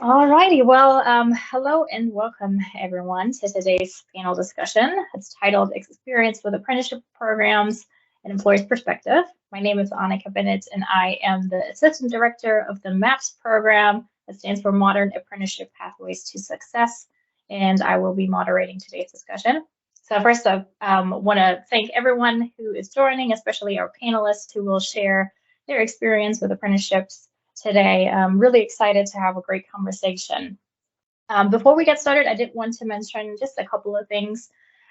All righty. Well, hello and welcome everyone to today's panel discussion. It's titled Experience with Apprenticeship Programs and Employer's Perspective. My name is Annika Bennett, and I am the Assistant Director of the MAPS program, that stands for Modern Apprenticeship Pathways to Success, and I will be moderating today's discussion. So first, I want to thank everyone who is joining, especially our panelists who will share their experience with apprenticeships today. I'm really excited to have a great conversation. Before we get started, I did want to mention just a couple of things,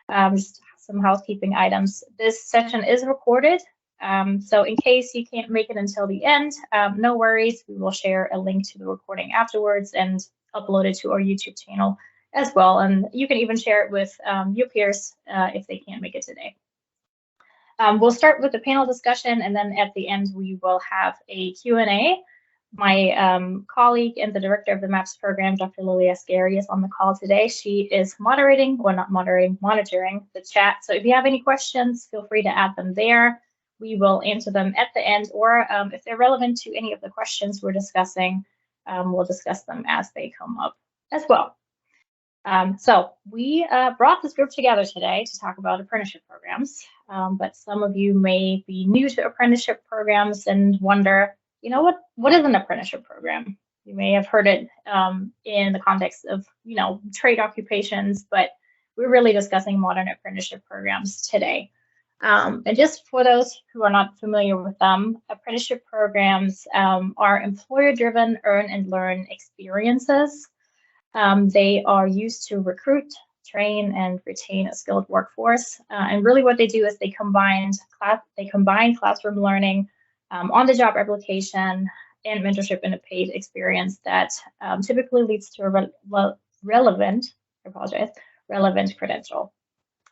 just some housekeeping items. This session is recorded, so in case you can't make it until the end, no worries. We will share a link to the recording afterwards and upload it to our YouTube channel as well. And you can even share it with your peers if they can't make it today. We'll start with the panel discussion, and then at the end, we will have a Q&A. My colleague and the director of the MAPS program, Dr. Lily Ascari, is on the call today. She is moderating, well, not moderating, monitoring the chat. So if you have any questions, feel free to add them there. We will answer them at the end, or if they're relevant to any of the questions we're discussing, we'll discuss them as they come up as well. So we brought this group together today to talk about apprenticeship programs, but some of you may be new to apprenticeship programs and wonder, you know, what is an apprenticeship program? You may have heard it in the context of, you know, trade occupations, but we're really discussing modern apprenticeship programs today. And just for those who are not familiar with them, apprenticeship programs are employer-driven earn and learn experiences. They are used to recruit, train, and retain a skilled workforce. And really what they do is they combine classroom learning, on-the-job application, and mentorship in a paid experience that typically leads to a relevant credential.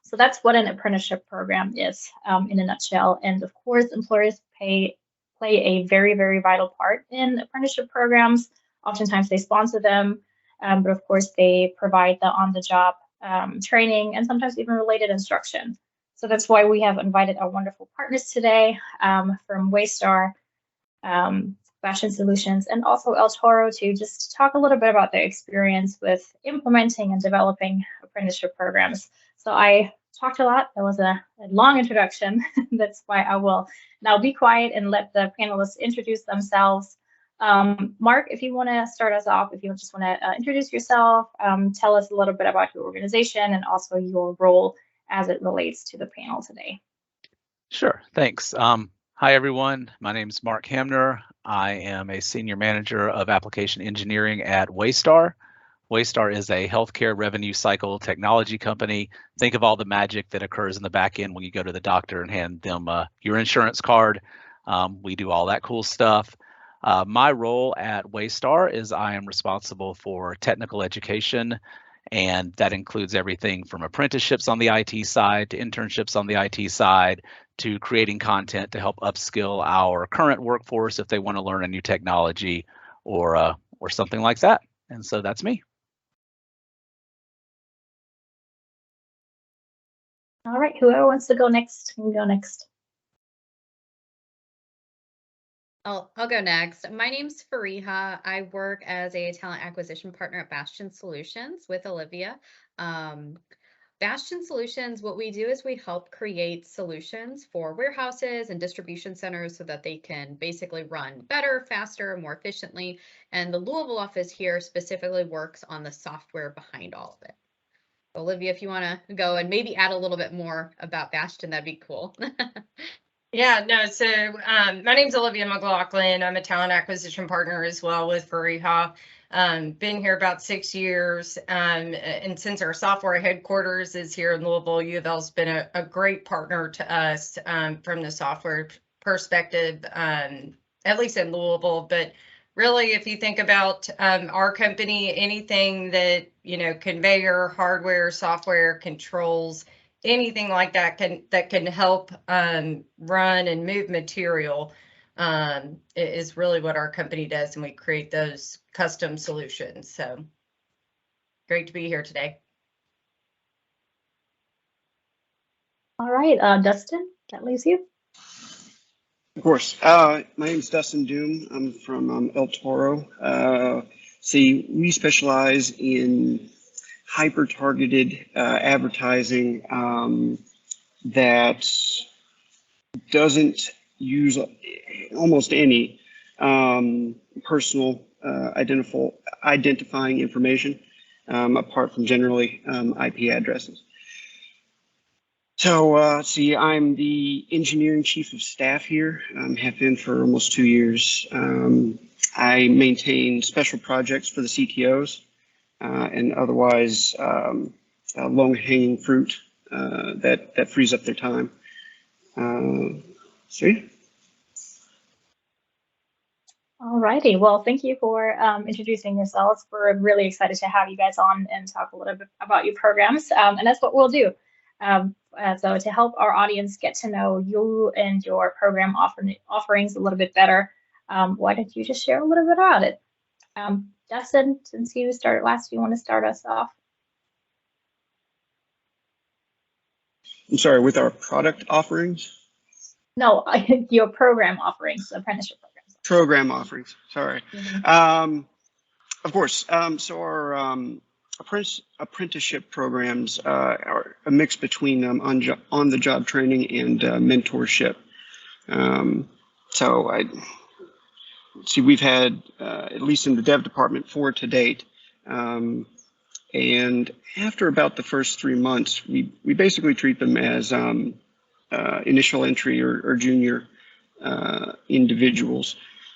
So that's what an apprenticeship program is in a nutshell. And of course, employers play a very, very vital part in apprenticeship programs. Oftentimes they sponsor them, but of course they provide the on-the-job training and sometimes even related instruction. So that's why we have invited our wonderful partners today from Waystar, Bastian Solutions, and also Toro to just talk a little bit about their experience with implementing and developing apprenticeship programs. So I talked a lot. That was a long introduction. That's why I will now be quiet and let the panelists introduce themselves. Mark, if you want to start us off, if you just want to introduce yourself, tell us a little bit about your organization and also your role as it relates to the panel today. Sure, thanks. Hi, everyone. My name is Mark Hamner. I am a senior manager of application engineering at Waystar. Waystar is a healthcare revenue cycle technology company. Think of all the magic that occurs in the back end when you go to the doctor and hand them your insurance card. We do all that cool stuff. My role at Waystar is I am responsible for technical education, and that includes everything from apprenticeships on the IT side to internships on the IT side to creating content to help upskill our current workforce if they want to learn a new technology or something like that. And so that's me. All right, whoever wants to go next, can go next. I'll go next. My name's Fariha. I work as a talent acquisition partner at Bastian Solutions with Olivia. Bastian Solutions, what we do is we help create solutions for warehouses and distribution centers so that they can basically run better, faster, more efficiently. And the Louisville office here specifically works on the software behind all of it. Olivia, if you want to go and maybe add a little bit more about Bastian, that'd be cool. Yeah, no, so my name's Olivia McLaughlin. I'm a talent acquisition partner as well with Fariha. Been here about 6 years, and since our software headquarters is here in Louisville, U of L's been a great partner to us from the software perspective, at least in Louisville. But really, if you think about our company, anything that, you know, conveyor, hardware, software, controls, anything like that can help run and move material is really what our company does, and we create those custom solutions. So great to be here today. All right, Dustin, that leaves you. Of course. My name is Dustin Doom. I'm from El Toro. See, we specialize in hyper-targeted advertising that doesn't use almost any personal identifying information apart from generally IP addresses. So, see, I'm the engineering chief of staff here, have been for almost 2 years. I maintain special projects for the CTOs and otherwise low-hanging fruit that frees up their time. So, yeah. All righty. Well, thank you for introducing yourselves. We're really excited to have you guys on and talk a little bit about your programs. And that's what we'll do. So to help our audience get to know you and your program offerings a little bit better, why don't you just share a little bit about it? Justin, since you started last, you want to start us off? I'm sorry, with our product offerings? No, your program offerings, apprenticeship programs. Program offerings, sorry. Mm-hmm. Of course, so our apprenticeship programs are a mix between on-the-job training and mentorship. So I see we've had, at least in the dev department, 4 to date. And after about the first 3 months, we basically treat them as initial entry or junior individuals.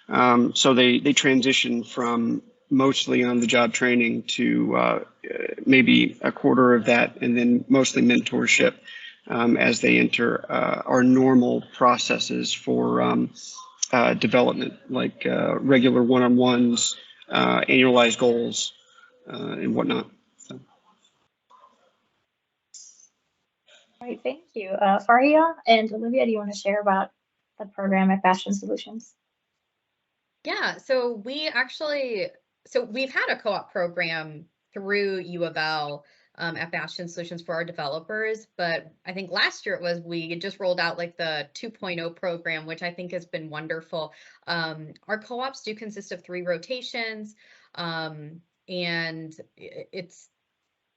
So they transition from mostly on the job training to maybe a quarter of that, and then mostly mentorship as they enter our normal processes for development, like regular one-on-ones, annualized goals, and whatnot. So. All right, thank you. Faria and Olivia, do you want to share about the program at Bastian Solutions? Yeah, so we've had a co-op program through U of L at Bastian Solutions for our developers, but I think last year we just rolled out like the 2.0 program, which I think has been wonderful. Our co-ops do consist of 3 rotations, and it's,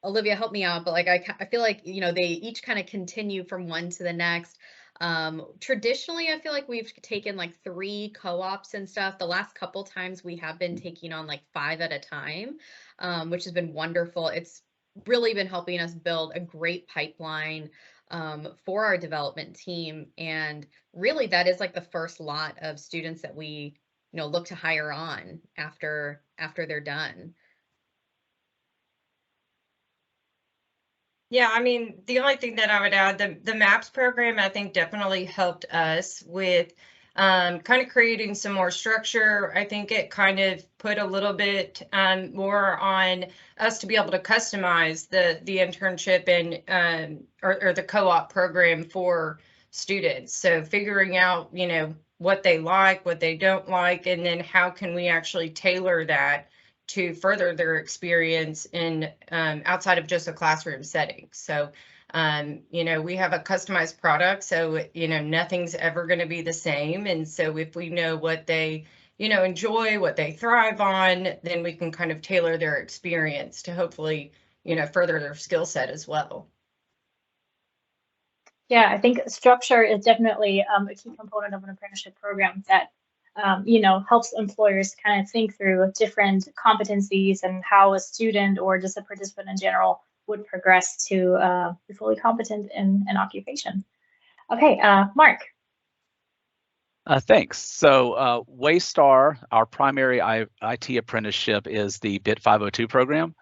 Olivia, help me out, but like I feel like, you know, they each kind of continue from one to the next. Traditionally, I feel like we've taken like 3 co-ops and stuff. The last couple times we have been taking on like 5 at a time, which has been wonderful. It's really been helping us build a great pipeline for our development team. And really that is like the first lot of students that we, you know, look to hire on after they're done. Yeah, I mean, the only thing that I would add, the MAPS program, I think definitely helped us with kind of creating some more structure. I think it kind of put a little bit more on us to be able to customize the internship and or the co-op program for students. So figuring out, you know, what they like, what they don't like, and then how can we actually tailor that to further their experience in outside of just a classroom setting. So, you know, we have a customized product, so, you know, nothing's ever going to be the same. And so if we know what they, you know, enjoy, what they thrive on, then we can kind of tailor their experience to hopefully, you know, further their skill set as well. Yeah, I think structure is definitely a key component of an apprenticeship program that you know, helps employers kind of think through different competencies and how a student or just a participant in general would progress to be fully competent in an occupation. Okay, Mark. Thanks. So Waystar, our primary IT apprenticeship, is the BIT 502 program.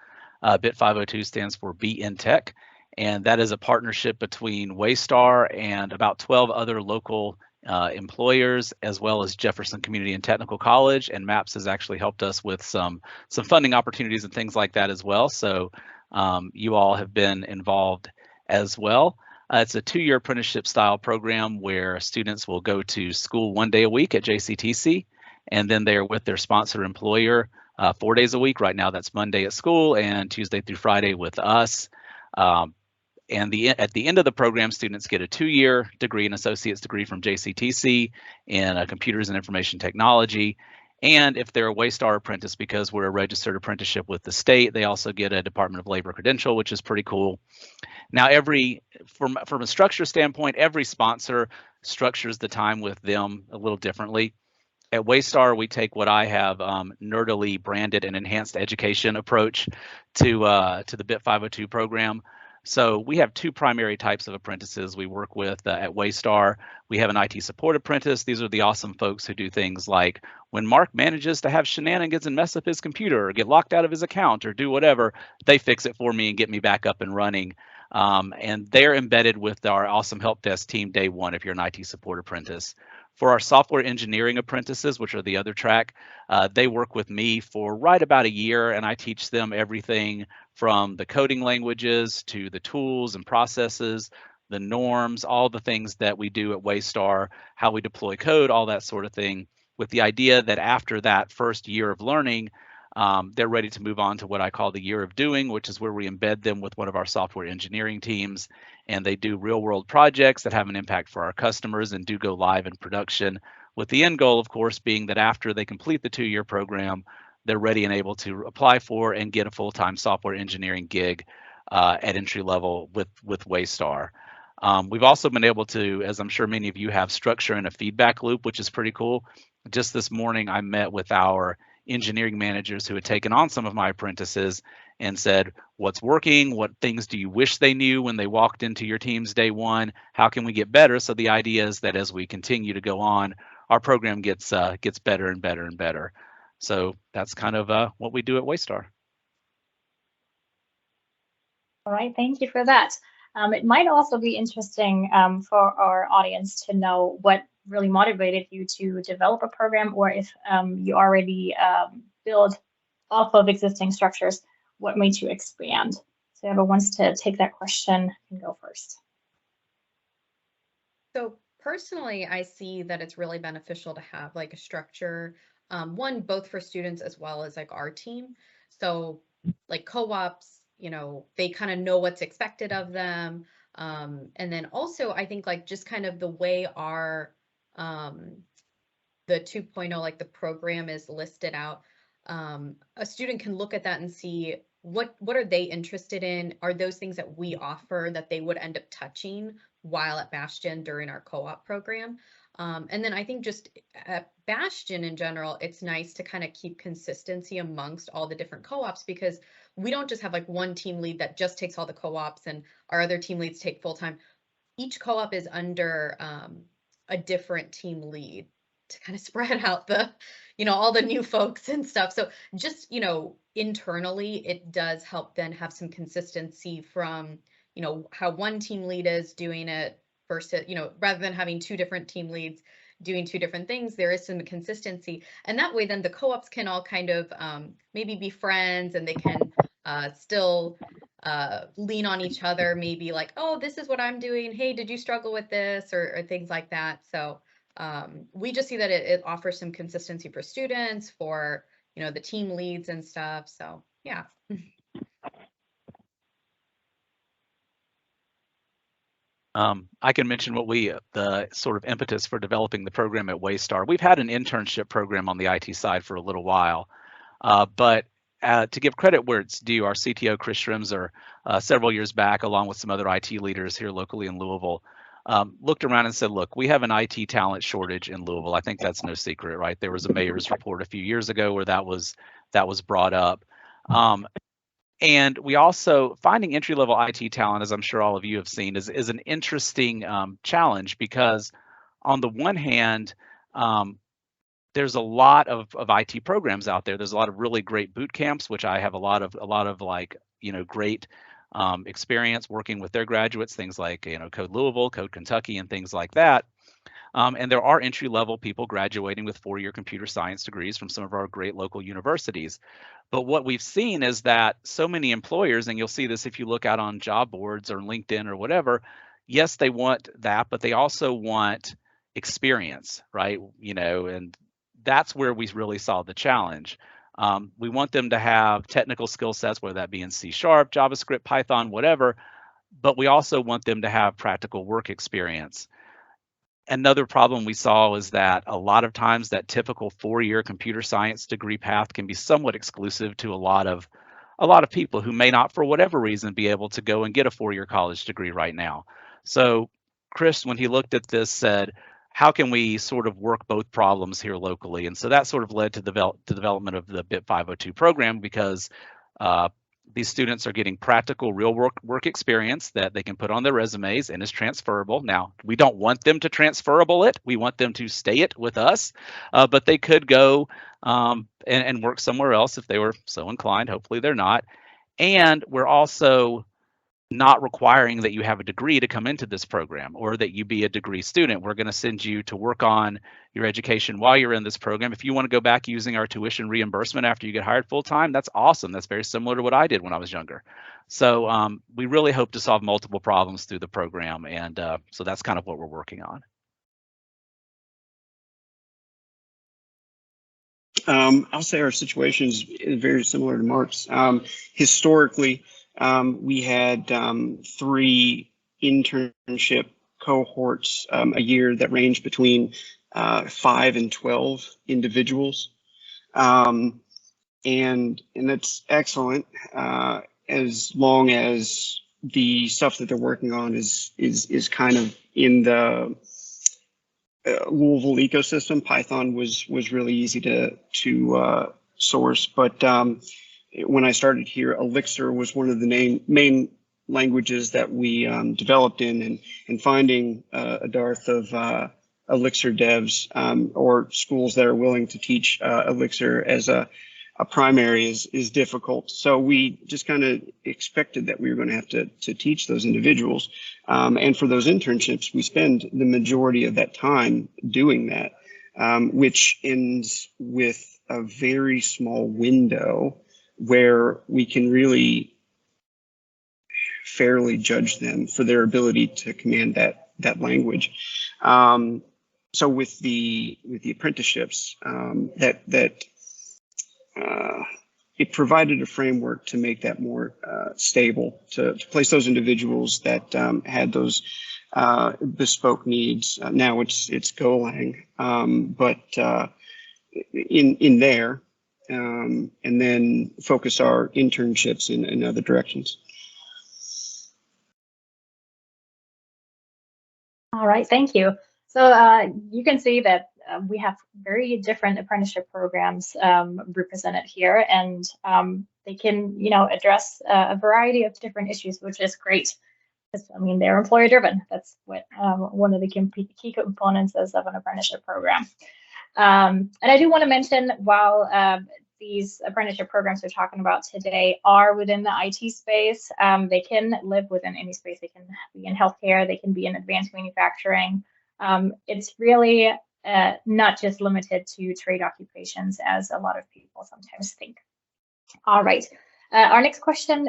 BIT 502 stands for Be in Tech, and that is a partnership between Waystar and about 12 other local employers, as well as Jefferson Community and Technical College, and MAPS has actually helped us with some funding opportunities and things like that as well. So you all have been involved as well. It's a 2-year apprenticeship style program where students will go to school 1 day a week at JCTC, and then they are with their sponsor employer 4 days a week. Right now that's Monday at school and Tuesday through Friday with us. And at the end of the program, students get a 2-year degree, an associate's degree from JCTC in computers and information technology. And if they're a Waystar apprentice, because we're a registered apprenticeship with the state, they also get a Department of Labor credential, which is pretty cool. Now, from a structure standpoint, every sponsor structures the time with them a little differently. At Waystar, we take what I have nerdily branded an enhanced education approach to the BIT 502 program. So we have two primary types of apprentices we work with at Waystar. We have an IT support apprentice. These are the awesome folks who do things like when Mark manages to have shenanigans and mess up his computer or get locked out of his account or do whatever, they fix it for me and get me back up and running. And they're embedded with our awesome help desk team day one if you're an IT support apprentice. For our software engineering apprentices, which are the other track, they work with me for right about a year, and I teach them everything from the coding languages to the tools and processes, the norms, all the things that we do at Waystar, how we deploy code, all that sort of thing, with the idea that after that first year of learning, they're ready to move on to what I call the year of doing, which is where we embed them with one of our software engineering teams, and they do real world projects that have an impact for our customers and do go live in production, with the end goal, of course, being that after they complete the 2-year program, they're ready and able to apply for and get a full-time software engineering gig at entry level with Waystar. We've also been able to, as I'm sure many of you have, structure in a feedback loop, which is pretty cool. Just this morning, I met with our engineering managers who had taken on some of my apprentices and said, what's working? What things do you wish they knew when they walked into your teams day one? How can we get better? So the idea is that as we continue to go on, our program gets better and better and better. So that's kind of what we do at Waystar. All right, thank you for that. It might also be interesting for our audience to know what really motivated you to develop a program, or if you already build off of existing structures, what made you expand? So whoever wants to take that question can go first. So personally, I see that it's really beneficial to have like a structure, one, both for students as well as like our team. So like co-ops, you know, they kind of know what's expected of them. And then also I think like just kind of the way our, the 2.0, like the program is listed out, a student can look at that and see what are they interested in? Are those things that we offer that they would end up touching while at Bastian during our co-op program? And then I think just at Bastian in general, it's nice to kind of keep consistency amongst all the different co-ops, because we don't just have like one team lead that just takes all the co-ops and our other team leads take full-time. Each co-op is under a different team lead to kind of spread out the, you know, all the new folks and stuff. So just, you know, internally, it does help then have some consistency from, you know, how one team lead is doing it versus, you know, rather than having two different team leads doing two different things, there is some consistency. And that way, then the co-ops can all kind of maybe be friends, and they can still lean on each other, maybe like, oh, this is what I'm doing. Hey, did you struggle with this, or things like that. So we just see that it offers some consistency for students, for, you know, the team leads and stuff. So yeah. I can mention what the sort of impetus for developing the program at Waystar. We've had an internship program on the IT side for a little while, but to give credit where it's due, our CTO, Chris Schrimzer, several years back, along with some other IT leaders here locally in Louisville, looked around and said, look, we have an IT talent shortage in Louisville. I think that's no secret, right? There was a mayor's report a few years ago where that was brought up. And we also, finding entry-level IT talent, as I'm sure all of you have seen, is an interesting challenge, because on the one hand, there's a lot of IT programs out there. There's a lot of really great boot camps, which I have a lot of like, you know, great experience working with their graduates, things like, you know, Code Louisville, Code Kentucky, and things like that. And there are entry-level people graduating with 4-year computer science degrees from some of our great local universities. But what we've seen is that so many employers, and you'll see this if you look out on job boards or LinkedIn or whatever, yes, they want that, but they also want experience, right? You know, and that's where we really saw the challenge. We want them to have technical skill sets, whether that be in C#, JavaScript, Python, whatever, but we also want them to have practical work experience. Another problem we saw is that a lot of times that typical 4-year computer science degree path can be somewhat exclusive to a lot of people who may not, for whatever reason, be able to go and get a 4-year college degree right now. So Chris, when he looked at this, said, how can we sort of work both problems here locally? And so that sort of led to the development of the BIP 502 program, because these students are getting practical real work experience that they can put on their resumes and is transferable. Now, we don't want them to transferable it. We want them to stay it with us, but they could go and work somewhere else if they were so inclined. Hopefully they're not. And we're also not requiring that you have a degree to come into this program or that you be a degree student. We're going to send you to work on your education while you're in this program. If you want to go back using our tuition reimbursement after you get hired full time, that's awesome. That's very similar to what I did when I was younger. So we really hope to solve multiple problems through the program. And so that's kind of what we're working on. I'll say our situation is very similar to Mark's. Historically, we had 3 internship cohorts a year that ranged between 5 and 12 individuals, and that's excellent as long as the stuff that they're working on is kind of in the Louisville ecosystem. Python was really easy to source, but when I started here, Elixir was one of the main languages that we developed in, and finding a dearth of Elixir devs or schools that are willing to teach Elixir as a primary is difficult. So we just kind of expected that we were going to have to teach those individuals. And for those internships, we spend the majority of that time doing that, which ends with a very small window where we can really fairly judge them for their ability to command that language. So with the apprenticeships, it provided a framework to make that more stable, to place those individuals that had those bespoke needs. Now it's Golang, but in there, and then focus our internships in other directions. All right, thank you. So you can see that we have very different apprenticeship programs represented here, and they can, address a variety of different issues, which is great. I mean, they're employer driven. That's what one of the key components is of an apprenticeship program. And I do want to mention, while these apprenticeship programs we're talking about today are within the IT space, they can live within any space. They can be in healthcare, they can be in advanced manufacturing. It's really not just limited to trade occupations, as a lot of people sometimes think. All right. Our next question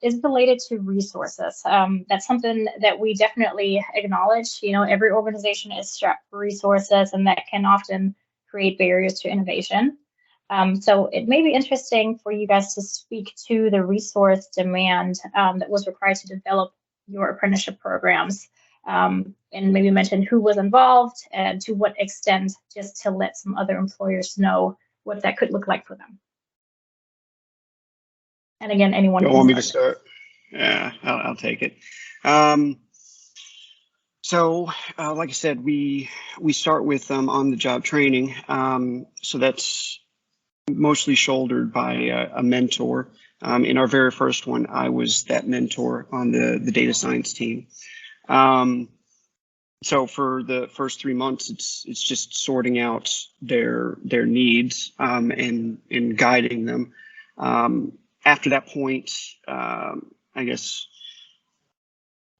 is related to resources. That's something that we definitely acknowledge. Every organization is strapped for resources, and that can often create barriers to innovation. So it may be interesting for you guys to speak to the resource demand that was required to develop your apprenticeship programs, and maybe mention who was involved and to what extent, just to let some other employers know what that could look like for them. And again, anyone you can want me to start? Yeah, I'll take it. So, like I said, we start with on-the-job training. So that's mostly shouldered by a mentor. In our very first one, I was that mentor on the data science team. So for the first 3 months, it's just sorting out their needs and guiding them. After that point, I guess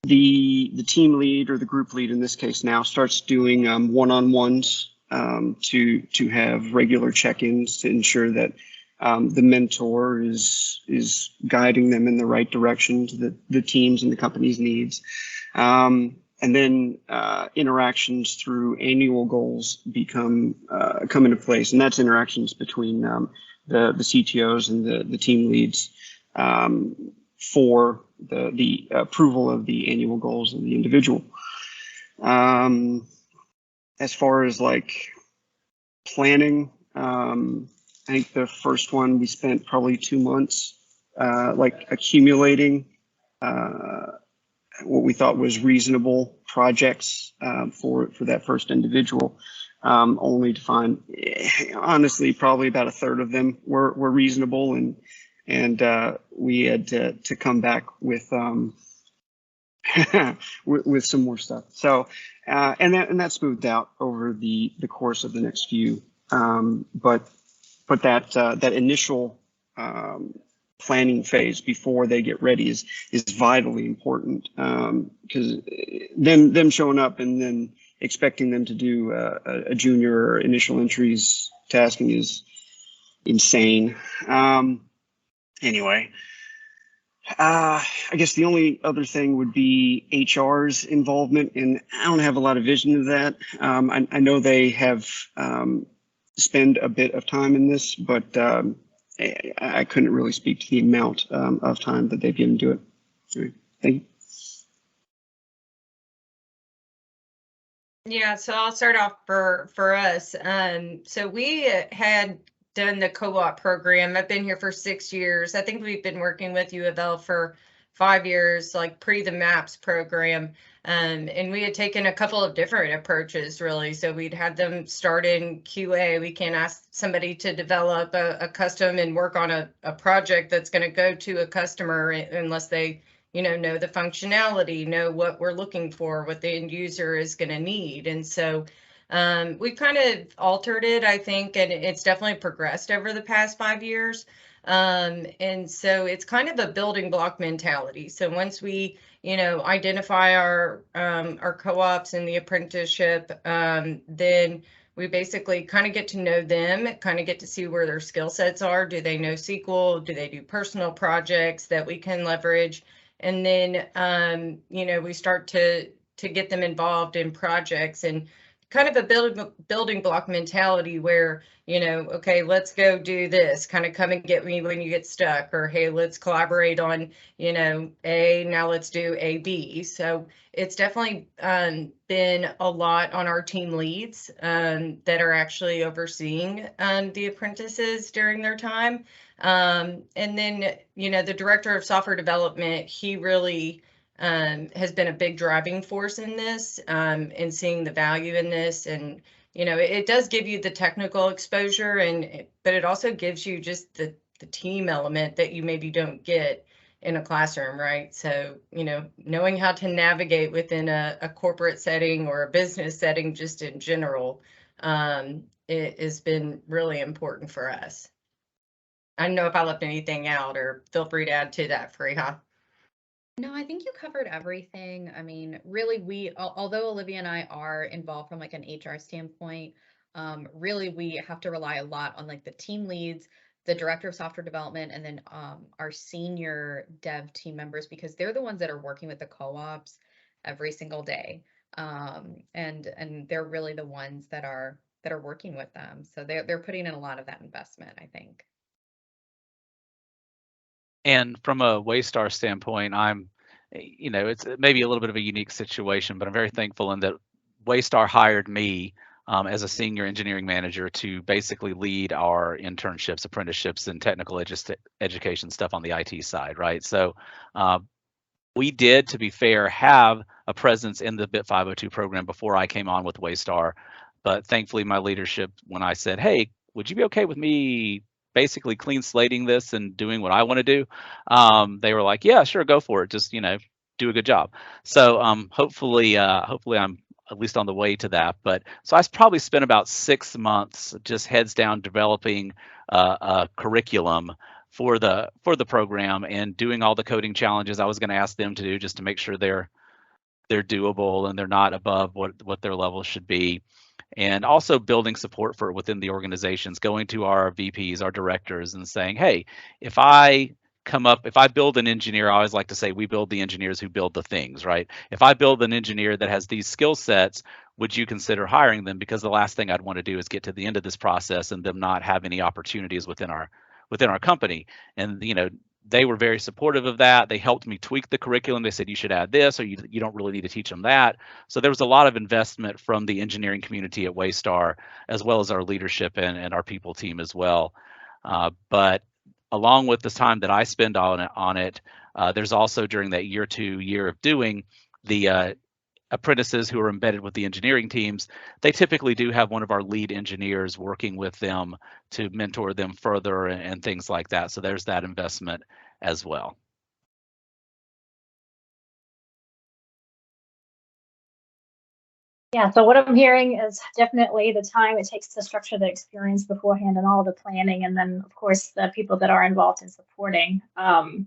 the team lead, or the group lead in this case now, starts doing one-on-ones to have regular check-ins to ensure that the mentor is guiding them in the right direction to the team's and the company's needs. And then interactions through annual goals come into place, and that's interactions between the CTOs and the team leads for the approval of the annual goals of the individual. as far as like planning, I think the first one we spent probably 2 months, like accumulating what we thought was reasonable projects for that first individual, only to find, honestly, probably about a third of them were reasonable, and we had to come back with with some more stuff. So and that smoothed out over the course of the next few, but that initial planning phase before they get ready is vitally important, because them showing up and then expecting them to do a junior initial entries tasking is insane. Anyway, I guess the only other thing would be HR's involvement, and I don't have a lot of vision of that. I know they have spend a bit of time in this, but I couldn't really speak to the amount of time that they've given to it. All right. Thank you. Yeah, so I'll start off for us. So we had done the co-op program. I've been here for 6 years. I think we've been working with U of L for 5 years, like pre the MAPS program. And we had taken a couple of different approaches, really. So we'd had them start in QA. We can't ask somebody to develop a custom and work on a project that's going to go to a customer unless they, know the functionality, know what we're looking for, what the end user is going to need. And so we kind of altered it, I think, and it's definitely progressed over the past 5 years. And so it's kind of a building block mentality. So once we, identify our co-ops and the apprenticeship, then we basically kind of get to know them, kind of get to see where their skill sets are. Do they know SQL? Do they do personal projects that we can leverage? And then, we start to get them involved in projects, and kind of a building block mentality where, okay, let's go do this, kind of come and get me when you get stuck, or hey, let's collaborate on, A, now let's do A, B. So it's definitely been a lot on our team leads that are actually overseeing the apprentices during their time. And then, the director of software development, he really has been a big driving force in this, and seeing the value in this. And, it does give you the technical exposure, but it also gives you just the team element that you maybe don't get in a classroom, right? So, knowing how to navigate within a corporate setting or a business setting, just in general, it has been really important for us. I don't know if I left anything out, or feel free to add to that, Fariha. No, I think you covered everything. I mean, really, although Olivia and I are involved from like an HR standpoint, really we have to rely a lot on like the team leads, the director of software development, and then our senior dev team members, because they're the ones that are working with the co-ops every single day. And they're really the ones that are working with them. So they're putting in a lot of that investment, I think. And from a Waystar standpoint, it's maybe a little bit of a unique situation, but I'm very thankful in that Waystar hired me as a senior engineering manager to basically lead our internships, apprenticeships, and technical education stuff on the IT side, right? So we did, to be fair, have a presence in the BIT 502 program before I came on with Waystar, but thankfully my leadership, when I said, hey, would you be okay with me basically clean slating this and doing what I want to do, they were like, yeah, sure, go for it. Just, do a good job. So hopefully I'm at least on the way to that. But so I probably spent about 6 months just heads down developing a curriculum for the program and doing all the coding challenges I was going to ask them to do, just to make sure they're doable and they're not above what their level should be. And also building support for within the organizations, going to our VPs, our directors, and saying, hey, if I build an engineer, I always like to say we build the engineers who build the things, right? If I build an engineer that has these skill sets, would you consider hiring them? Because the last thing I'd want to do is get to the end of this process and them not have any opportunities within our company. And they were very supportive of that. They helped me tweak the curriculum. They said, you should add this, or you don't really need to teach them that. So there was a lot of investment from the engineering community at Waystar, as well as our leadership and our people team as well. But along with the time that I spend on it, there's also during that year of doing the apprentices who are embedded with the engineering teams, they typically do have one of our lead engineers working with them to mentor them further and things like that. So there's that investment as well. Yeah, so what I'm hearing is definitely the time it takes to structure the experience beforehand and all the planning, and then of course the people that are involved in supporting and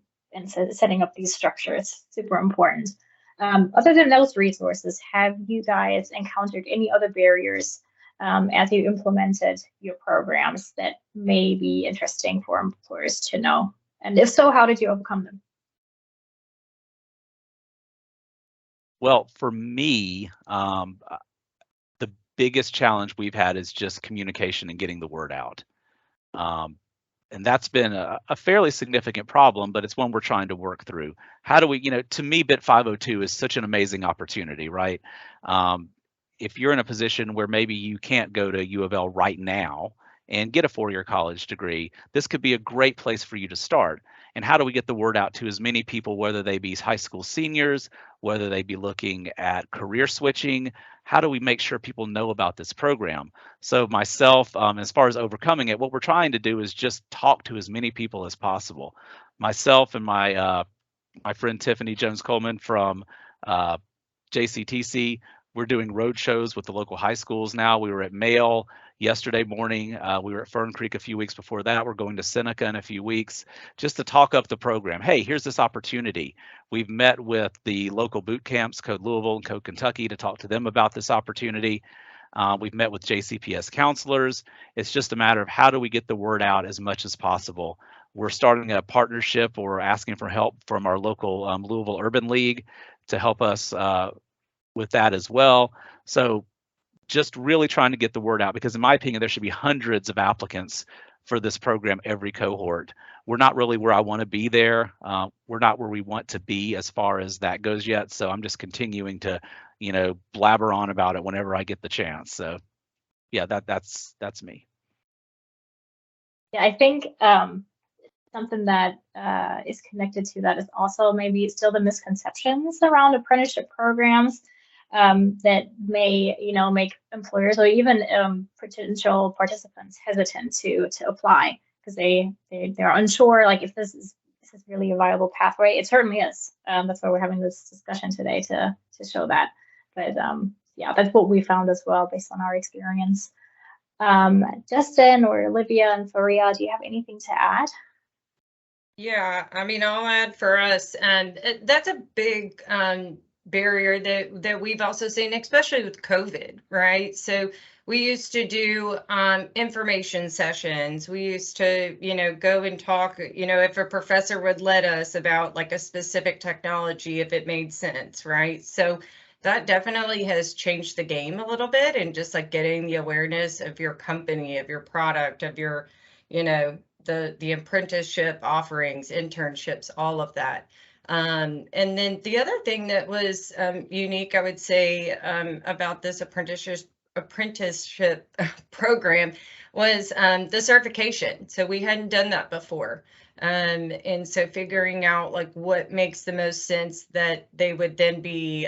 setting up these structures, super important. Other than those resources, have you guys encountered any other barriers as you implemented your programs that may be interesting for employers to know? And if so, how did you overcome them? Well, for me, the biggest challenge we've had is just communication and getting the word out. And that's been a fairly significant problem, but it's one we're trying to work through. How do we, to me, Bit 502 is such an amazing opportunity, right? If you're in a position where maybe you can't go to U of L right now and get a four-year college degree, this could be a great place for you to start. And how do we get the word out to as many people, whether they be high school seniors, whether they be looking at career switching? How do we make sure people know about this program? So myself, as far as overcoming it, what we're trying to do is just talk to as many people as possible. Myself and my friend Tiffany Jones-Coleman from JCTC, we're doing road shows with the local high schools now. We were at Mail yesterday morning. We were at Fern Creek a few weeks before that. We're going to Seneca in a few weeks just to talk up the program. Hey, here's this opportunity. We've met with the local boot camps, Code Louisville and Code Kentucky, to talk to them about this opportunity. We've met with JCPS counselors. It's just a matter of how do we get the word out as much as possible. We're starting a partnership or asking for help from our local Louisville Urban League to help us with that as well. So just really trying to get the word out, because in my opinion, there should be hundreds of applicants for this program every cohort. We're not really where I want to be there. We're not where we want to be as far as that goes yet. So I'm just continuing to, blabber on about it whenever I get the chance. So yeah, that's me. Yeah, I think something that is connected to that is also maybe still the misconceptions around apprenticeship programs that may, make employers or even potential participants hesitant to apply because they're unsure, like if this is really a viable pathway. It certainly is. That's why we're having this discussion today to show that. But yeah, that's what we found as well based on our experience. Justin or Olivia and Faria, do you have anything to add? Yeah, I mean, I'll add for us, and that's a big barrier that we've also seen, especially with COVID, right? So we used to do information sessions. We used to, go and talk, if a professor would let us about like a specific technology, if it made sense, right? So that definitely has changed the game a little bit, and just like getting the awareness of your company, of your product, of your, the apprenticeship offerings, internships, all of that. And then the other thing that was unique, I would say, about this apprenticeship program was the certification. So we hadn't done that before. And so figuring out like what makes the most sense that they would then be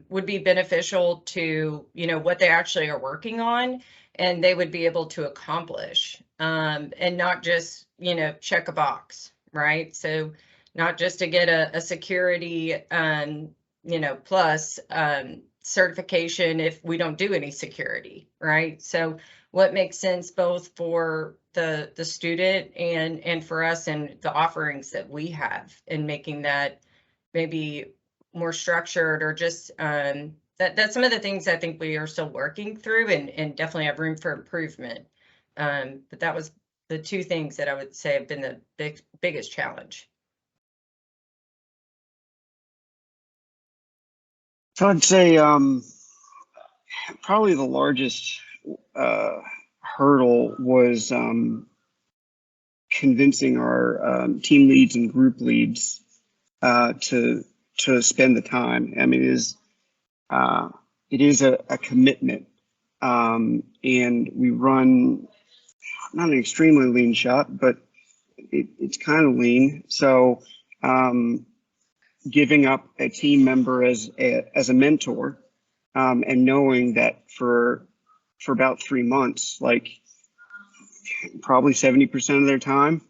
would be beneficial to, what they actually are working on and they would be able to accomplish, and not just, check a box, right? So not just to get a security, plus certification if we don't do any security, right? So what makes sense both for the student and for us and the offerings that we have, in making that maybe more structured, or just that's some of the things I think we are still working through and definitely have room for improvement. But that was the two things that I would say have been the biggest challenge. So I'd say probably the largest hurdle was convincing our team leads and group leads to spend the time. I mean, it is a commitment, and we run not an extremely lean shop, but it's kind of lean. So giving up a team member as a mentor, and knowing that for about 3 months, like probably 70% of their time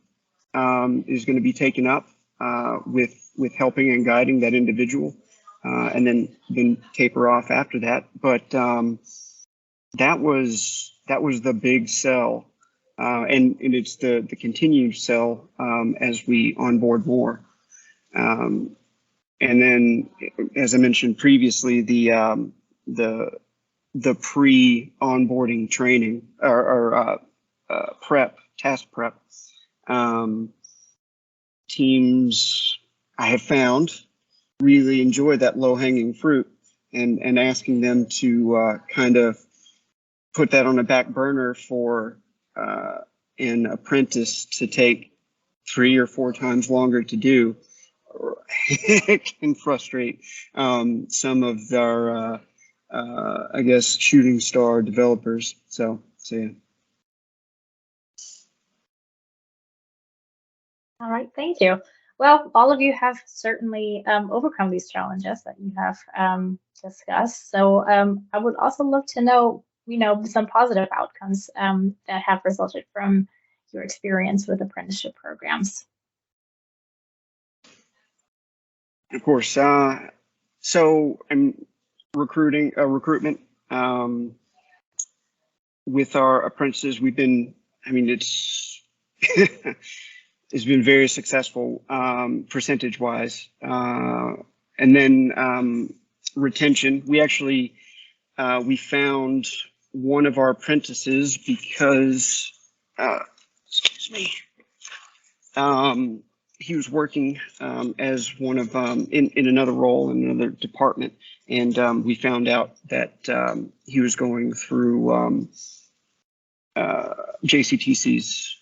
is going to be taken up with helping and guiding that individual, and then taper off after that. But that was the big sell, and it's the continued sell as we onboard more. And then, as I mentioned previously, the pre-onboarding training or task prep, teams I have found really enjoy that low-hanging fruit, and asking them to kind of put that on a back burner for an apprentice to take 3 or 4 times longer to do can frustrate some of our I guess shooting star developers. So yeah. All right, thank you. Well, all of you have certainly overcome these challenges that you have discussed. So I would also love to know, some positive outcomes that have resulted from your experience with apprenticeship programs. Of course. So I'm recruitment with our apprentices. We've been, it's it's been very successful percentage wise. And then retention. We actually we found one of our apprentices because excuse me. He was working as one of in another role in another department, and we found out that he was going through JCTC's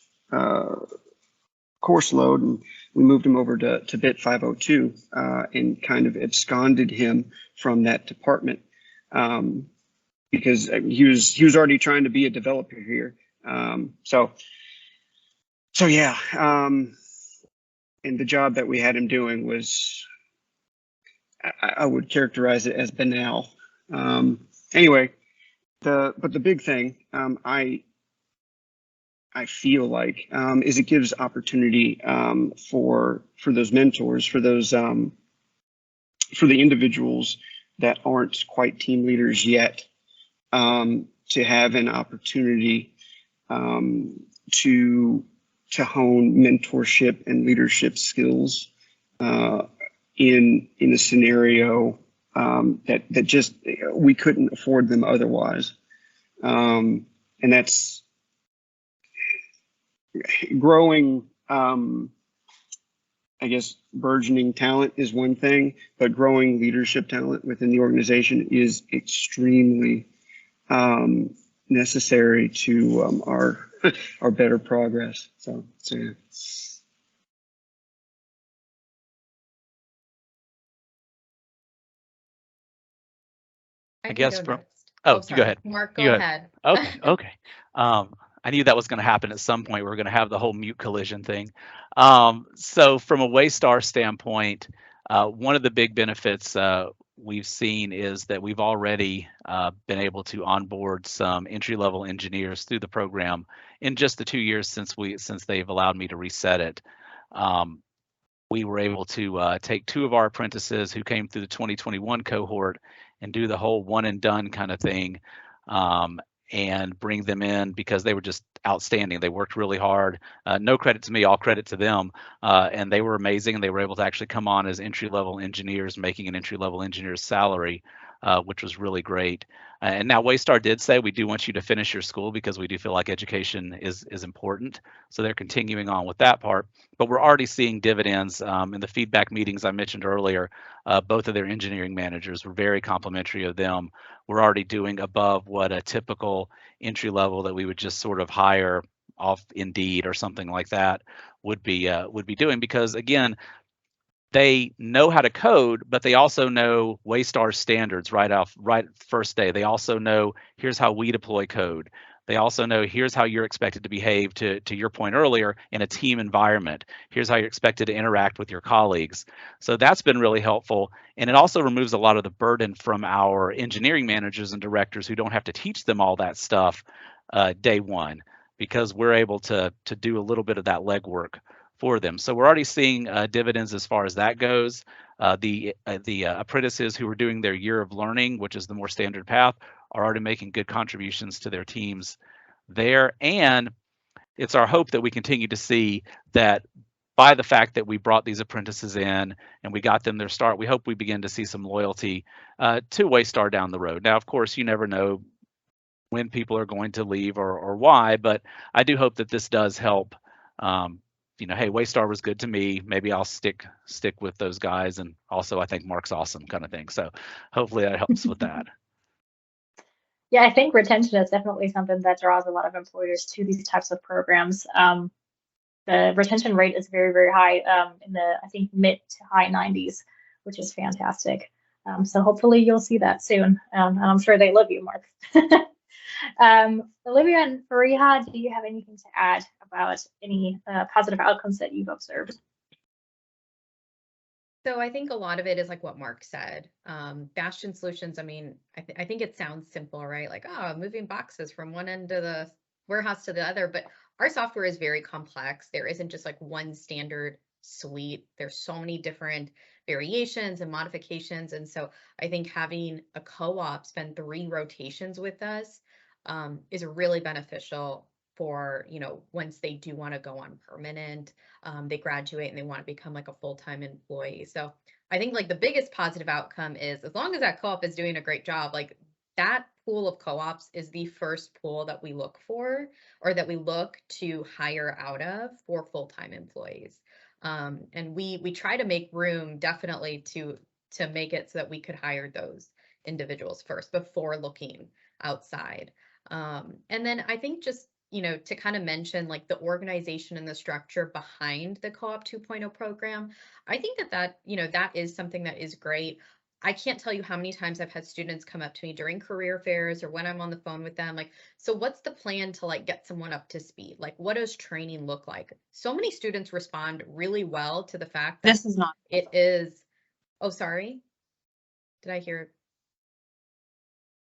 course load, and we moved him over to BIT 502 and kind of absconded him from that department because he was already trying to be a developer here. So yeah. And the job that we had him doing was, I would characterize it as banal. Anyway, but the big thing I feel like is it gives opportunity for those mentors, for those for the individuals that aren't quite team leaders yet, to have an opportunity to hone mentorship and leadership skills in a scenario that just we couldn't afford them otherwise, and that's growing. I guess burgeoning talent is one thing, but growing leadership talent within the organization is extremely necessary to our better progress. So yeah. I guess from, next. you Sorry. go ahead. Mark, You go go ahead. Okay. I knew that was going to happen at some point. We were going to have the whole mute collision thing. So from a Waystar standpoint, one of the big benefits we've seen is that we've already been able to onboard some entry-level engineers through the program in just the 2 years since they've allowed me to reset it. We were able to take 2 of our apprentices who came through the 2021 cohort and do the whole one and done kind of thing, and bring them in because they were just outstanding. They worked really hard. No credit to me, all credit to them. And they were amazing, and they were able to actually come on as entry-level engineers, making an entry-level engineer's salary, which was really great. And now Waystar did say we do want you to finish your school because we do feel like education is important. So they're continuing on with that part. But we're already seeing dividends in the feedback meetings I mentioned earlier. Both of their engineering managers were very complimentary of them. We're already doing above what a typical entry level that we would just sort of hire off Indeed or something like that would be doing, because again, they know how to code, but they also know Waystar standards right first day. They also know here's how we deploy code. They also know here's how you're expected to behave, to your point earlier, in a team environment. Here's how you're expected to interact with your colleagues. So that's been really helpful. And it also removes a lot of the burden from our engineering managers and directors who don't have to teach them all that stuff day one, because we're able to do a little bit of that legwork for them. So we're already seeing dividends as far as that goes. The apprentices who are doing their year of learning, which is the more standard path, are already making good contributions to their teams there. And it's our hope that we continue to see that by the fact that we brought these apprentices in and we got them their start, we hope we begin to see some loyalty to Waystar down the road. Now, of course, you never know when people are going to leave or why, but I do hope that this does help. Hey, Waystar was good to me. Maybe I'll stick with those guys. And also, I think Mark's awesome, kind of thing. So hopefully that helps with that. Yeah, I think retention is definitely something that draws a lot of employers to these types of programs. The retention rate is very, very high, in the, I think, mid to high 90s, which is fantastic. So hopefully you'll see that soon. And I'm sure they love you, Mark. Olivia and Fariha, do you have anything to add about any positive outcomes that you've observed? So I think a lot of it is like what Mark said. Bastian Solutions, I mean, I think it sounds simple, right? Like, oh, moving boxes from one end of the warehouse to the other, but our software is very complex. There isn't just like one standard suite. There's so many different variations and modifications. And so I think having a co-op spend 3 rotations with us is really beneficial for, once they do want to go on permanent, they graduate and they want to become like a full-time employee. So I think like the biggest positive outcome is, as long as that co-op is doing a great job, like that pool of co-ops is the first pool that we look for, or that we look to hire out of for full-time employees. And we try to make room definitely to make it so that we could hire those individuals first before looking outside. And then I think just, to kind of mention like the organization and the structure behind the Co-op 2.0 program, I think that is something that is great. I can't tell you how many times I've had students come up to me during career fairs or when I'm on the phone with them, like, so what's the plan to like get someone up to speed? Like, what does training look like? So many students respond really well to the fact that This is not. it is, oh, sorry. Did I hear?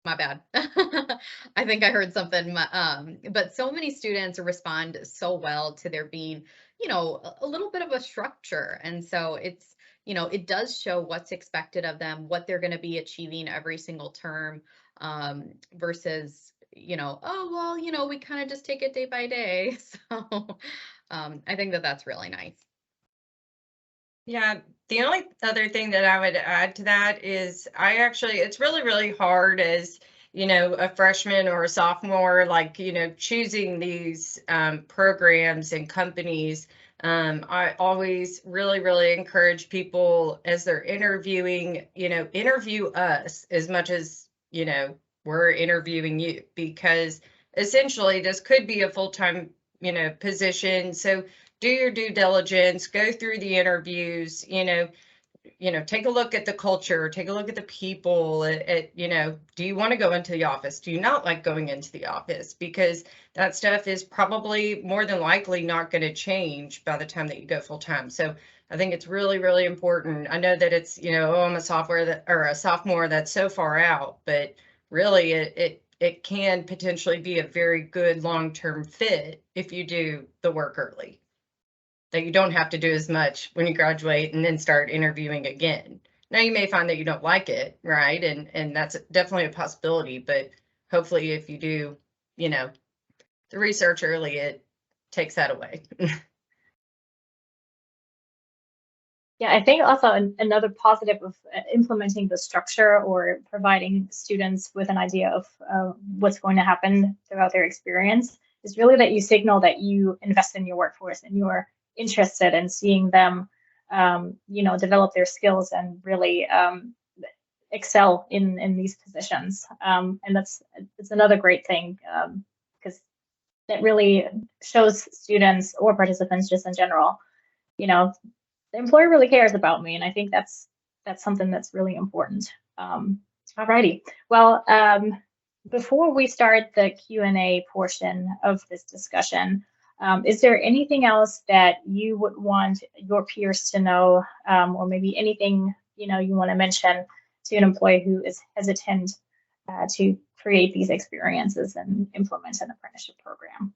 My bad. I think I heard something, but so many students respond so well to there being, a little bit of a structure. And so it's, it does show what's expected of them, what they're going to be achieving every single term, versus, oh, well, we kind of just take it day by day. So I think that that's really nice. Yeah, the only other thing that I would add to that is it's really, really hard as, a freshman or a sophomore, like, choosing these programs and companies. I always really, really encourage people as they're interviewing, interview us as much as, we're interviewing you, because essentially this could be a full-time, position. So do your due diligence, go through the interviews, take a look at the culture, take a look at the people, do you want to go into the office? Do you not like going into the office? Because that stuff is probably more than likely not going to change by the time that you go full time. So I think it's really, really important. I know that it's, I'm a sophomore that's so far out, but really it can potentially be a very good long-term fit if you do the work early, that you don't have to do as much when you graduate and then start interviewing again. Now you may find that you don't like it, right? And that's definitely a possibility, but hopefully if you do, the research early, it takes that away. Yeah, I think also another positive of implementing the structure or providing students with an idea of what's going to happen throughout their experience is really that you signal that you invest in your workforce and you're interested in seeing them, develop their skills and really excel in these positions. And it's another great thing, because that really shows students or participants just in general, the employer really cares about me, and I think that's something that's really important. Alrighty, well, before we start the Q&A portion of this discussion, is there anything else that you would want your peers to know, or maybe anything you want to mention to an employee who is hesitant to create these experiences and implement an apprenticeship program?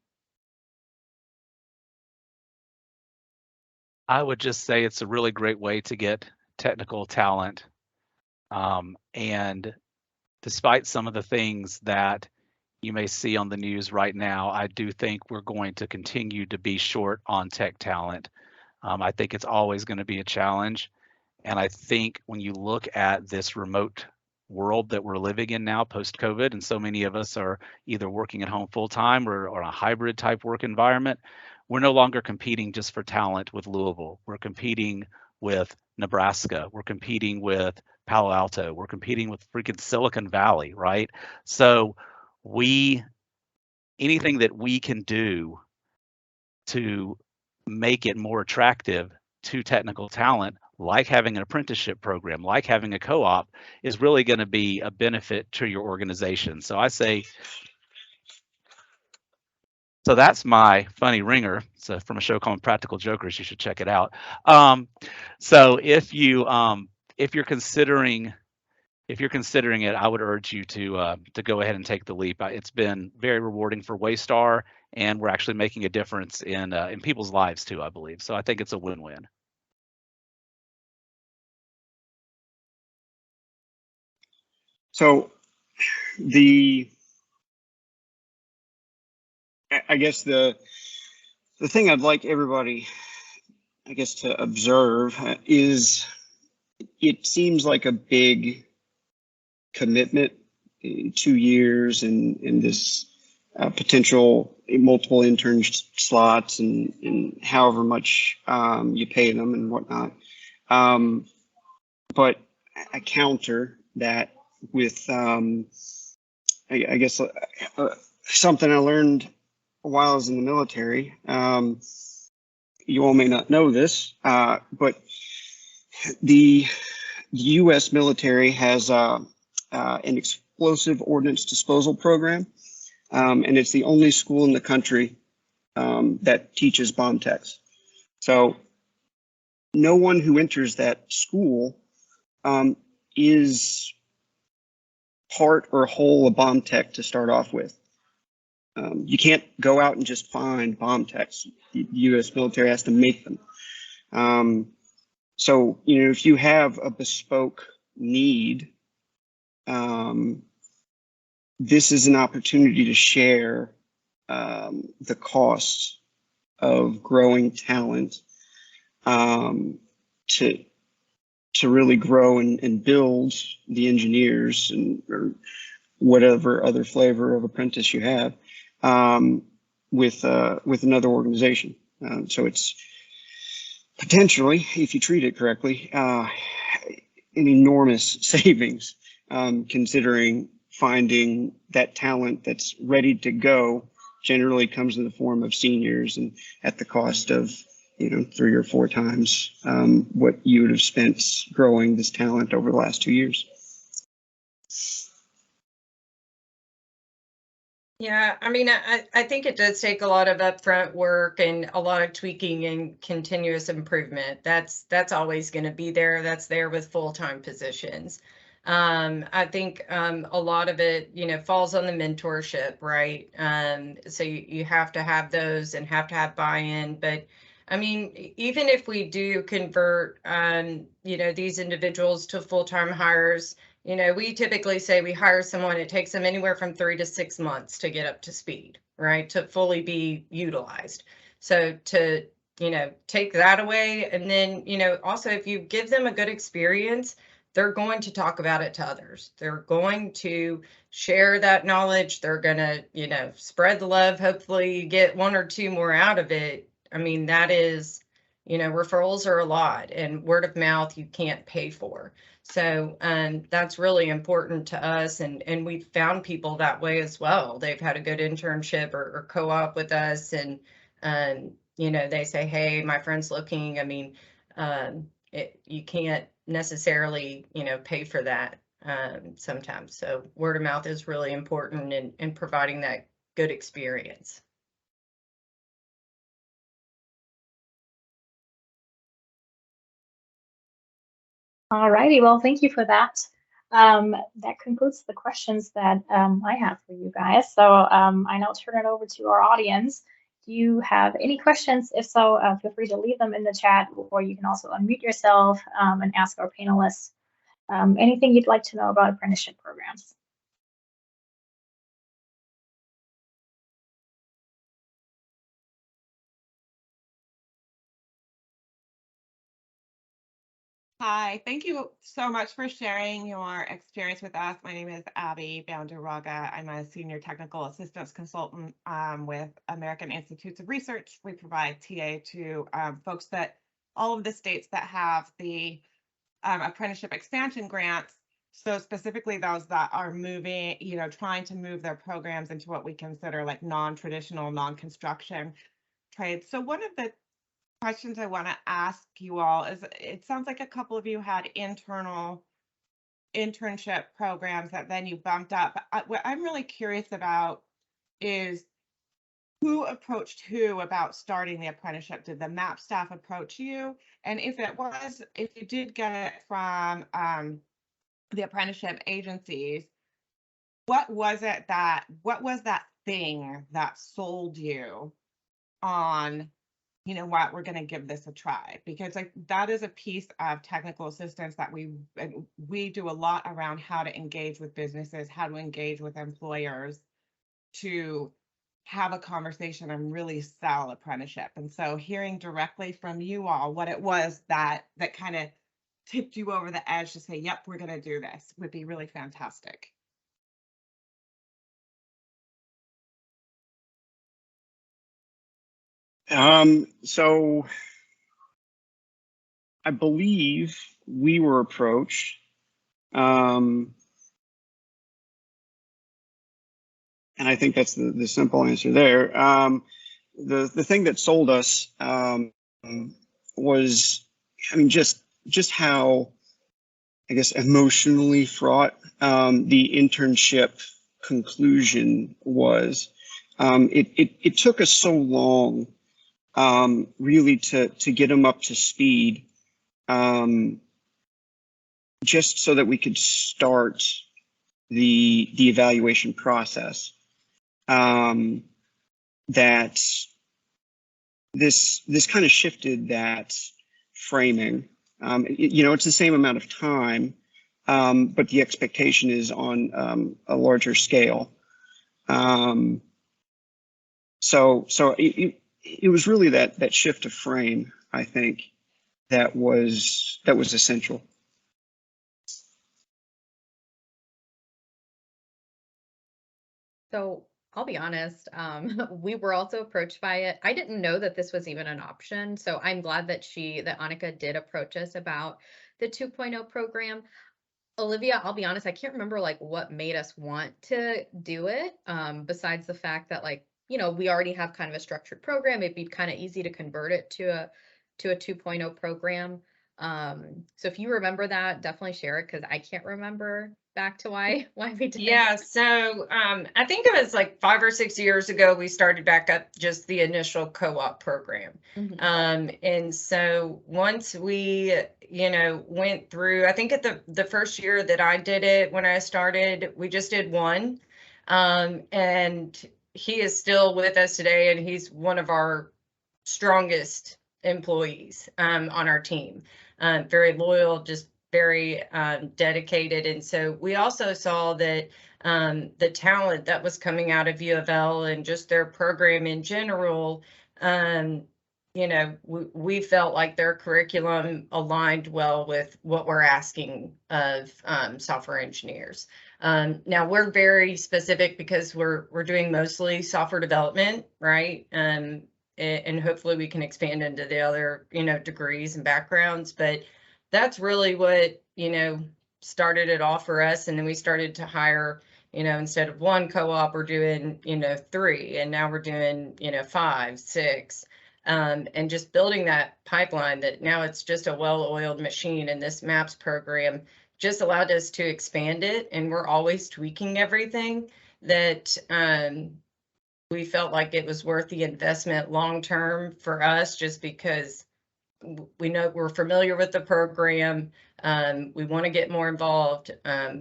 I would just say it's a really great way to get technical talent. And despite some of the things that you may see on the news right now, I do think we're going to continue to be short on tech talent. I think it's always going to be a challenge. And I think when you look at this remote world that we're living in now post-COVID, and so many of us are either working at home full-time or a hybrid type work environment, we're no longer competing just for talent with Louisville. We're competing with Nebraska. We're competing with Palo Alto. We're competing with freaking Silicon Valley, right? So anything that we can do to make it more attractive to technical talent, like having an apprenticeship program, like having a co-op, is really going to be a benefit to your organization. So I say, so that's my funny ringer. So from a show called Practical Jokers, you should check it out. So if you're considering it, I would urge you to go ahead and take the leap. It's been very rewarding for Waystar, and we're actually making a difference in people's lives too, I believe. So I think it's a win-win. So I guess the thing I'd like everybody, I guess, to observe is it seems like a big commitment, 2 years and this potential multiple intern slots and however much you pay them and whatnot. But I counter that with, I guess, something I learned while I was in the military. You all may not know this, but the U.S. military has an explosive ordnance disposal program, and it's the only school in the country that teaches bomb techs. So no one who enters that school is part or whole a bomb tech to start off with. You can't go out and just find bomb techs. The U.S. military has to make them. So, if you have a bespoke need, this is an opportunity to share the costs of growing talent to really grow and build the engineers or whatever other flavor of apprentice you have with another organization. So it's potentially, if you treat it correctly, an enormous savings, considering finding that talent that's ready to go generally comes in the form of seniors and at the cost of 3 or 4 times what you would have spent growing this talent over the last 2 years. Yeah, I mean, I think it does take a lot of upfront work and a lot of tweaking and continuous improvement. That's always going to be there. That's there with full-time positions. I think a lot of it, falls on the mentorship, right? So you have to have those and have to have buy-in. But I mean, even if we do convert, these individuals to full-time hires, we typically say we hire someone, it takes them anywhere from 3 to 6 months to get up to speed, right? To fully be utilized. So to, take that away. And then, also if you give them a good experience, they're going to talk about it to others. They're going to share that knowledge. They're going to, spread the love. Hopefully you get 1 or 2 more out of it. I mean, that is you know, referrals are a lot, and word of mouth you can't pay for. So that's really important to us, and we've found people that way as well. They've had a good internship or co-op with us, and you know, they say, hey, my friend's looking. I mean, you can't necessarily, you know, pay for that sometimes. So word of mouth is really important in providing that good experience. All righty, well, thank you for that. That concludes the questions that I have for you guys. So I now turn it over to our audience. Do you have any questions? If so, feel free to leave them in the chat, or you can also unmute yourself and ask our panelists anything you'd like to know about apprenticeship programs. Hi, thank you so much for sharing your experience with us. My name is Abby Banduraga. I'm a senior technical assistance consultant with American Institutes of Research. We provide TA to folks that all of the states that have the apprenticeship expansion grants. So specifically those that are moving, you know, trying to move their programs into what we consider like non-traditional, non-construction trades. So one of the questions I want to ask you all is, it sounds like a couple of you had internal internship programs that then you bumped up. What I'm really curious about is who approached who about starting the apprenticeship? Did the MAP staff approach you? And if you did get it from the apprenticeship agencies, what was that thing that sold you on, you know what, we're going to give this a try? Because like that is a piece of technical assistance that we do a lot around how to engage with businesses, how to engage with employers to have a conversation and really sell apprenticeship. And so hearing directly from you all what it was that kind of tipped you over the edge to say, yep, we're going to do this would be really fantastic. So I believe we were approached. And I think that's the simple answer there. The thing that sold us was, I mean, just how, I guess, emotionally fraught the internship conclusion was. It took us so long really to get them up to speed, just so that we could start the evaluation process. That this kind of shifted that framing. You know, it's the same amount of time, but the expectation is on a larger scale. So it was really that shift of frame, I think, that was essential. So I'll be honest, we were also approached by it. I didn't know that this was even an option. So I'm glad that Annika did approach us about the 2.0 program. Olivia, I'll be honest, I can't remember like what made us want to do it, besides the fact that, like, you know, we already have kind of a structured program. It'd be kind of easy to convert it to a 2.0 program. So if you remember that, definitely share it, because I can't remember back to why we did. Yeah, so I think it was like 5 or 6 years ago we started back up just the initial co-op program. And so once we, you know, went through, I think at the first year that I did it, when I started, we just did one. And he is still with us today, and he's one of our strongest employees on our team. Very loyal, just very dedicated. And so we also saw that the talent that was coming out of U of L and just their program in general, you know, we felt like their curriculum aligned well with what we're asking of software engineers. Now we're very specific because we're doing mostly software development, right? and hopefully we can expand into the other, degrees and backgrounds. But that's really what, started it off for us. And then we started to hire, instead of one co-op, we're doing, 3, and now we're doing, 5, 6. And just building that pipeline that now it's just a well-oiled machine. And this MAPS program just allowed us to expand it. And we're always tweaking everything that we felt like it was worth the investment long-term for us, just because we know we're familiar with the program. We want to get more involved.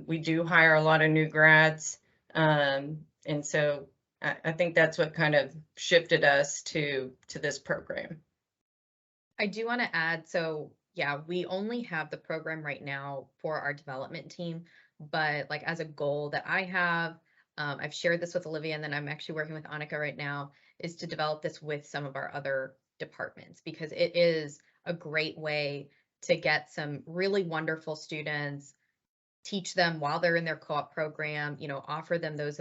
We do hire a lot of new grads. And so I think that's what kind of shifted us to this program. I do want to add, so yeah, we only have the program right now for our development team, but like as a goal that I have, I've shared this with Olivia, and then I'm actually working with Annika right now, is to develop this with some of our other departments, because it is a great way to get some really wonderful students, teach them while they're in their co-op program, offer them those,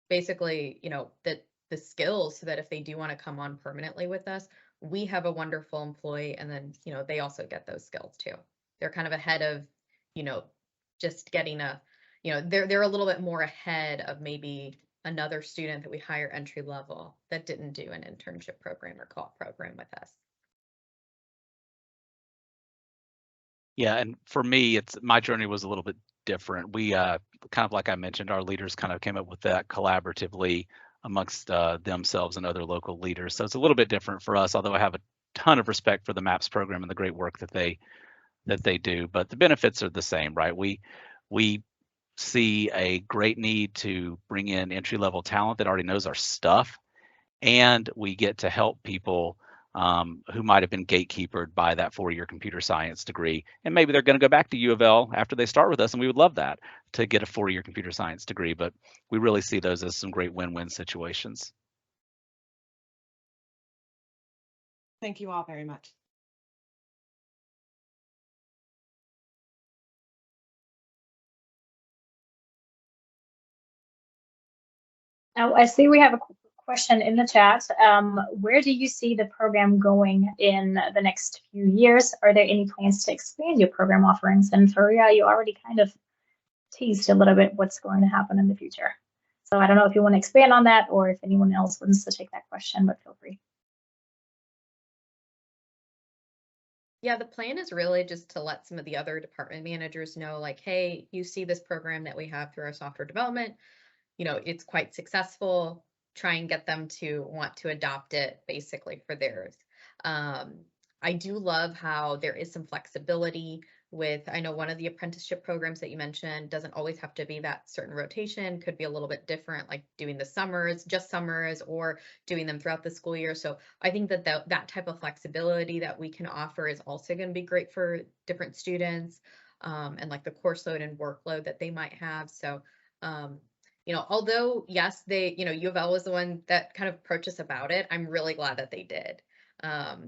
basically, the skills, so that if they do want to come on permanently with us, we have a wonderful employee, and then, they also get those skills too. They're kind of ahead of, just getting they're a little bit more ahead of maybe another student that we hire entry level that didn't do an internship program or co-op program with us. Yeah, and for me, my journey was a little bit different. We kind of, like I mentioned, our leaders kind of came up with that collaboratively amongst themselves and other local leaders. So it's a little bit different for us, although I have a ton of respect for the MAPS program and the great work that they do. But the benefits are the same, right? We see a great need to bring in entry-level talent that already knows our stuff, and we get to help people who might have been gatekeepered by that 4-year computer science degree, and maybe they're going to go back to U of L after they start with us, and we would love that, to get a 4-year computer science degree. But we really see those as some great win-win situations. Thank you all very much. Now, I see we have a question in the chat. Where do you see the program going in the next few years? Are there any plans to expand your program offerings? And Faria, you already kind of teased a little bit what's going to happen in the future. So I don't know if you want to expand on that, or if anyone else wants to take that question, but feel free. Yeah, the plan is really just to let some of the other department managers know, like, hey, you see this program that we have through our software development, it's quite successful. Try and get them to want to adopt it basically for theirs. I do love how there is some flexibility with, I know one of the apprenticeship programs that you mentioned doesn't always have to be that certain rotation, could be a little bit different, like doing the summers, just summers, or doing them throughout the school year. So I think that that type of flexibility that we can offer is also going to be great for different students, and like the course load and workload that they might have. So, although yes, they, U of L was the one that kind of approached us about it, I'm really glad that they did,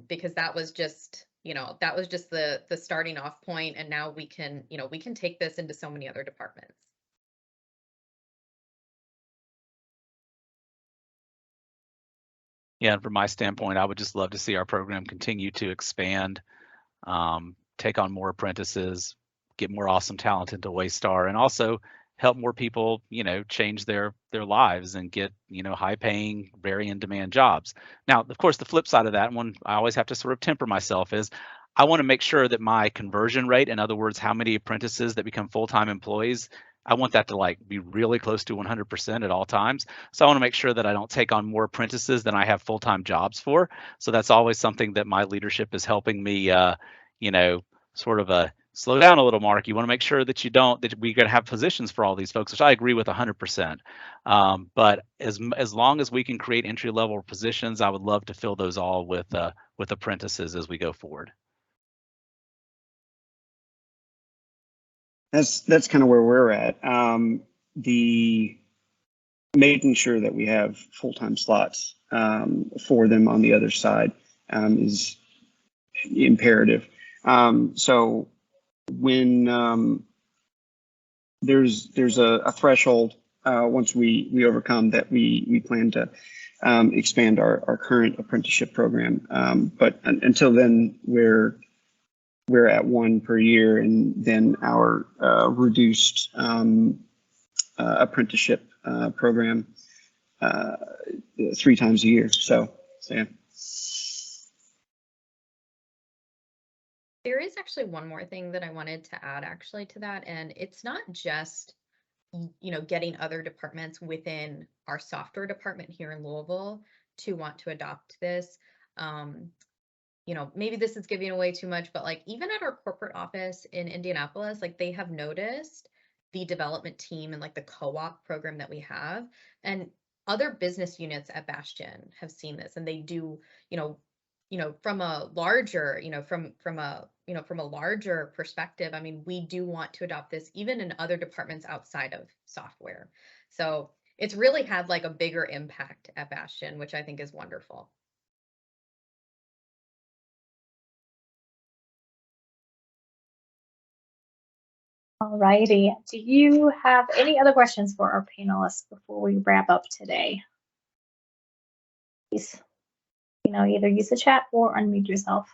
because that was just, the starting off point, and now we can take this into so many other departments. Yeah, and from my standpoint, I would just love to see our program continue to expand, take on more apprentices, get more awesome talent into Waystar, and also help more people, change their lives and get, high paying, very in demand jobs. Now, of course, the flip side of that one, I always have to sort of temper myself, is I want to make sure that my conversion rate, in other words, how many apprentices that become full-time employees, I want that to be really close to 100% at all times. So I want to make sure that I don't take on more apprentices than I have full-time jobs for. So that's always something that my leadership is helping me, sort of slow down a little, Mark. You want to make sure that that we're going to have positions for all these folks, which I agree with 100%. But as long as we can create entry-level positions, I would love to fill those all with apprentices as we go forward. That's kind of where we're at. The making sure that we have full-time slots for them on the other side is imperative. So when there's a threshold once we overcome that, we plan to expand our current apprenticeship program. But until then, we're at 1 per year, and then our reduced apprenticeship program 3 times a year. So yeah. There is actually one more thing that I wanted to add actually to that, and it's not just, you know, getting other departments within our software department here in Louisville to want to adopt this. You know, maybe this is giving away too much, but like even at our corporate office in Indianapolis, like they have noticed the development team and like the co-op program that we have, and other business units at Bastian have seen this, and they do, you know, from a larger, from a larger perspective, I mean, we do want to adopt this even in other departments outside of software. So it's really had like a bigger impact at Bastian, which I think is wonderful. All righty. Do you have any other questions for our panelists before we wrap up today? Please, you know, either use the chat or unmute yourself.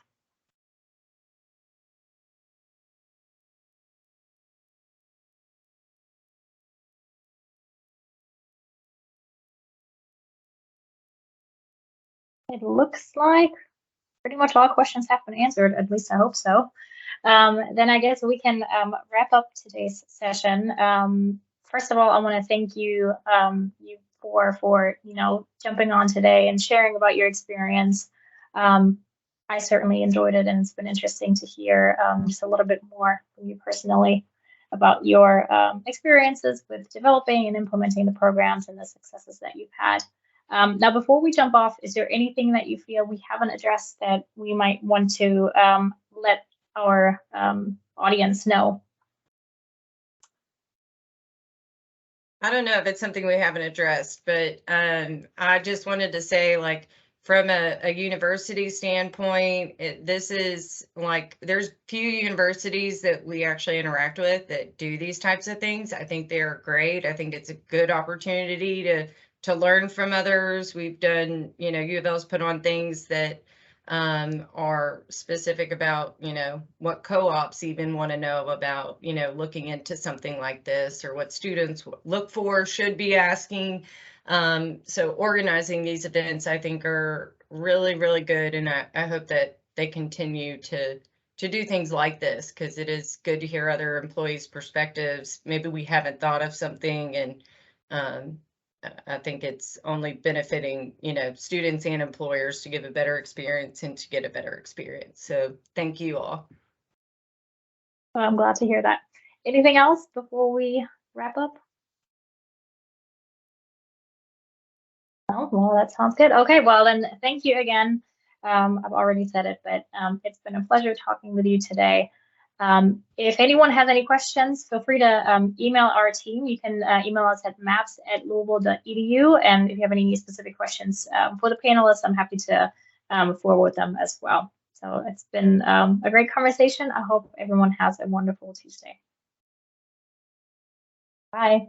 It looks like pretty much all questions have been answered, at least I hope so. Then I guess we can wrap up today's session. First of all, I want to thank you, you for you know, jumping on today and sharing about your experience. I certainly enjoyed it, and it's been interesting to hear just a little bit more from you personally about your experiences with developing and implementing the programs and the successes that you've had. Now, before we jump off, is there anything that you feel we haven't addressed that we might want to let our audience know? I don't know if it's something we haven't addressed, but I just wanted to say, like, from a university standpoint, this is like, there's few universities that we actually interact with that do these types of things. I think they're great. I think it's a good opportunity to learn from others. We've done, you know, U of L's put on things that are specific about, you know, what co-ops even want to know about, you know, looking into something like this, or what students look for, should be asking. So organizing these events, I think, are really, really good. And I hope that they continue to do things like this, because it is good to hear other employees' perspectives. Maybe we haven't thought of something, and I think it's only benefiting, you know, students and employers to give a better experience and to get a better experience. So thank you all. Well, I'm glad to hear that. Anything else before we wrap up? Oh, well, that sounds good. Okay, well, then thank you again. I've already said it, but it's been a pleasure talking with you today. If anyone has any questions, feel free to email our team. You can email us at maps@louisville.edu. And if you have any specific questions for the panelists, I'm happy to forward them as well. So it's been a great conversation. I hope everyone has a wonderful Tuesday. Bye.